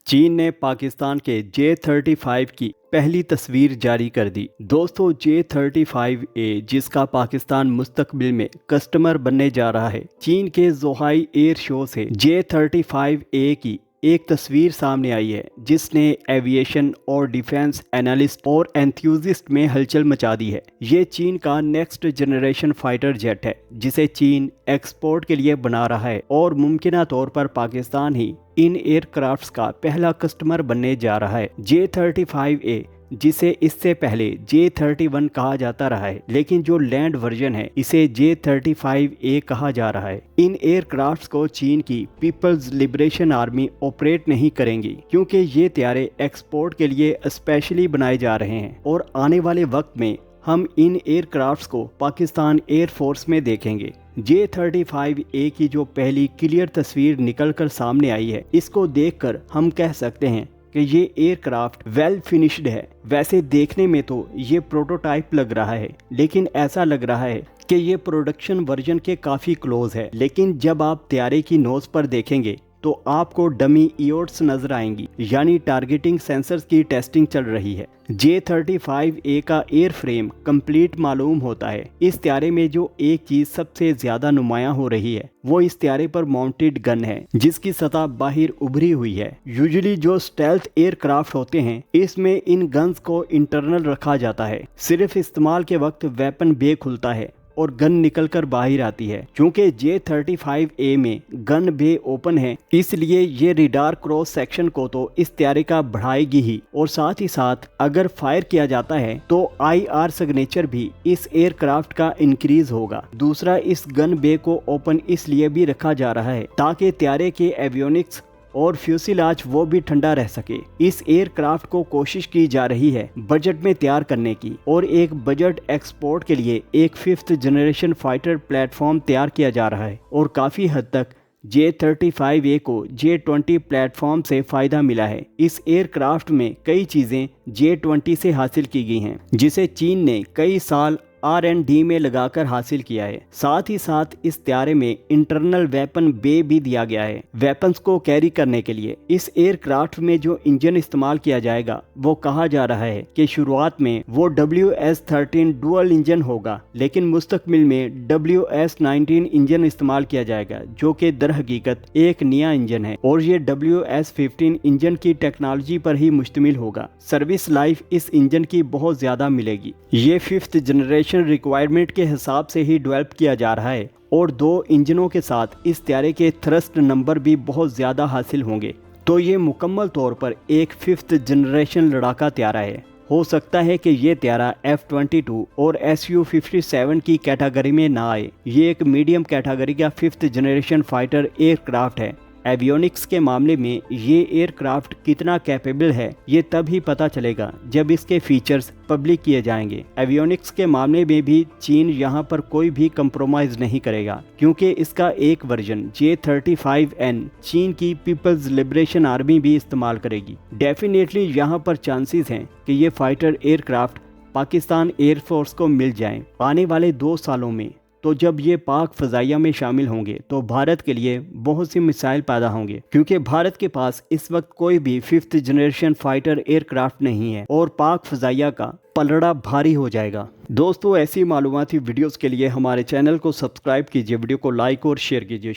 چین نے پاکستان کے J-35 کی پہلی تصویر جاری کر دی۔ دوستو J-35A جس کا پاکستان مستقبل میں کسٹمر بننے جا رہا ہے، چین کے زوہائی ایئر شو سے J-35A کی ایک تصویر سامنے آئی ہے جس نے ایویشن اور ڈیفنس اینالسٹ اور انتھیوزسٹ میں ہلچل مچا دی ہے۔ یہ چین کا نیکسٹ جنریشن فائٹر جیٹ ہے جسے چین ایکسپورٹ کے لیے بنا رہا ہے اور ممکنہ طور پر پاکستان ہی ان ایئر کرافٹس کا پہلا کسٹمر بننے جا رہا ہے۔ J-35A جسے اس سے پہلے J-31 کہا جاتا رہا ہے، لیکن جو لینڈ ورژن ہے اسے J-35A کہا جا رہا ہے۔ ان ایئر کرافٹس کو چین کی پیپلز لبریشن آرمی آپریٹ نہیں کریں گی کیونکہ یہ طیارے ایکسپورٹ کے لیے اسپیشلی بنائے جا رہے ہیں اور آنے والے وقت میں ہم ان ایئر کرافٹس کو پاکستان ایئر فورس میں دیکھیں گے۔ J-35A کی جو پہلی کلیئر تصویر نکل کر سامنے آئی ہے، اس کو دیکھ کر ہم کہہ سکتے ہیں کہ یہ ایئر کرافٹ ویل فنشڈ ہے۔ ویسے دیکھنے میں تو یہ پروٹوٹائپ لگ رہا ہے، لیکن ایسا لگ رہا ہے کہ یہ پروڈکشن ورژن کے کافی کلوز ہے، لیکن جب آپ طیارے کی نوز پر دیکھیں گے تو آپ کو ڈمی ایورٹس نظر آئیں گی، یعنی ٹارگیٹنگ سینسرز کی ٹیسٹنگ چل رہی ہے۔ J-35A کا ایئر فریم کمپلیٹ معلوم ہوتا ہے۔ اس طیارے میں جو ایک چیز سب سے زیادہ نمایاں ہو رہی ہے وہ اس طیارے پر ماؤنٹڈ گن ہے جس کی سطح باہر ابھری ہوئی ہے۔ یوزلی جو سٹیلتھ ایئر کرافٹ ہوتے ہیں اس میں ان گنز کو انٹرنل رکھا جاتا ہے، صرف استعمال کے وقت ویپن بے کھلتا ہے اور گن نکل کر باہر آتی ہے۔ چونکہ J-35A میں گن بے اوپن ہے، اس لیے یہ ریڈار کراس سیکشن کو تو اس طیارے کا بڑھائے گی ہی، اور ساتھ ہی ساتھ اگر فائر کیا جاتا ہے تو IR سگنیچر بھی اس ایئر کرافٹ کا انکریز ہوگا۔ دوسرا، اس گن بے کو اوپن اس لیے بھی رکھا جا رہا ہے تاکہ طیارے کے ایویونکس اور فیوسیلاج وہ بھی ٹھنڈا رہ سکے۔ اس ایئر کرافٹ کو کوشش کی جا رہی ہے بجٹ میں تیار کرنے کی، اور ایک بجٹ ایکسپورٹ کے لیے ایک 5th generation fighter plate form تیار کیا جا رہا ہے، اور کافی حد تک J-35A کو J-20 پلیٹ فارم سے فائدہ ملا ہے۔ اس ایئر کرافٹ میں کئی چیزیں J-20 سے حاصل کی گئی ہیں جسے چین نے کئی سال R&D میں لگا کر حاصل کیا ہے۔ ساتھ ہی ساتھ اس طیارے میں انٹرنل ویپن بے بھی دیا گیا ہے ویپنز کو کیری کرنے کے لیے۔ اس ایئر کرافٹ میں جو انجن استعمال کیا جائے گا وہ کہا جا رہا ہے کہ شروعات میں وہ WS-13 ڈوئل انجن ہوگا، لیکن مستقبل میں WS-19 انجن استعمال کیا جائے گا جو کہ در حقیقت ایک نیا انجن ہے، اور یہ WS-15 انجن کی ٹیکنالوجی پر ہی مشتمل ہوگا۔ سروس لائف اس انجن کی بہت زیادہ ملے گی۔ یہ 5th جنریشن ریکوائرمنٹ کے حساب سے ہی ڈیولپ کیا جا رہا ہے، اور 2 انجنوں کے ساتھ اس طیارے کے تھرسٹ نمبر بھی بہت زیادہ حاصل ہوں گے، تو یہ مکمل طور پر ایک 5th جنریشن لڑاکا طیارہ ہے۔ ہو سکتا ہے کہ یہ طیارہ F-22 اور Su-57 کی کیٹاگری میں نہ آئے، یہ ایک میڈیم کیٹاگری کا 5th generation fighter aircraft ہے۔ ایویونکس کے معاملے میں یہ ایئر کرافٹ کتنا کیپیبل ہے یہ تب ہی پتہ چلے گا جب اس کے فیچرز پبلک کیے جائیں گے۔ ایویونکس کے معاملے میں بھی چین یہاں پر کوئی بھی کمپرومائز نہیں کرے گا، کیونکہ اس کا ایک ورژن J-35N چین کی پیپلز لبریشن آرمی بھی استعمال کرے گی۔ ڈیفینیٹلی یہاں پر چانسز ہیں کہ یہ fighter aircraft Pakistan air force کو مل جائیں آنے والے 2 سالوں میں۔ تو جب یہ پاک فضائیہ میں شامل ہوں گے تو بھارت کے لیے بہت سی مسائل پیدا ہوں گے، کیونکہ بھارت کے پاس اس وقت کوئی بھی 5th generation fighter year craft نہیں ہے، اور پاک فضائیہ کا پلڑا بھاری ہو جائے گا۔ دوستو ایسی معلوماتی ویڈیوز کے لیے ہمارے چینل کو سبسکرائب کیجیے، ویڈیو کو لائک اور شیئر کیجیے۔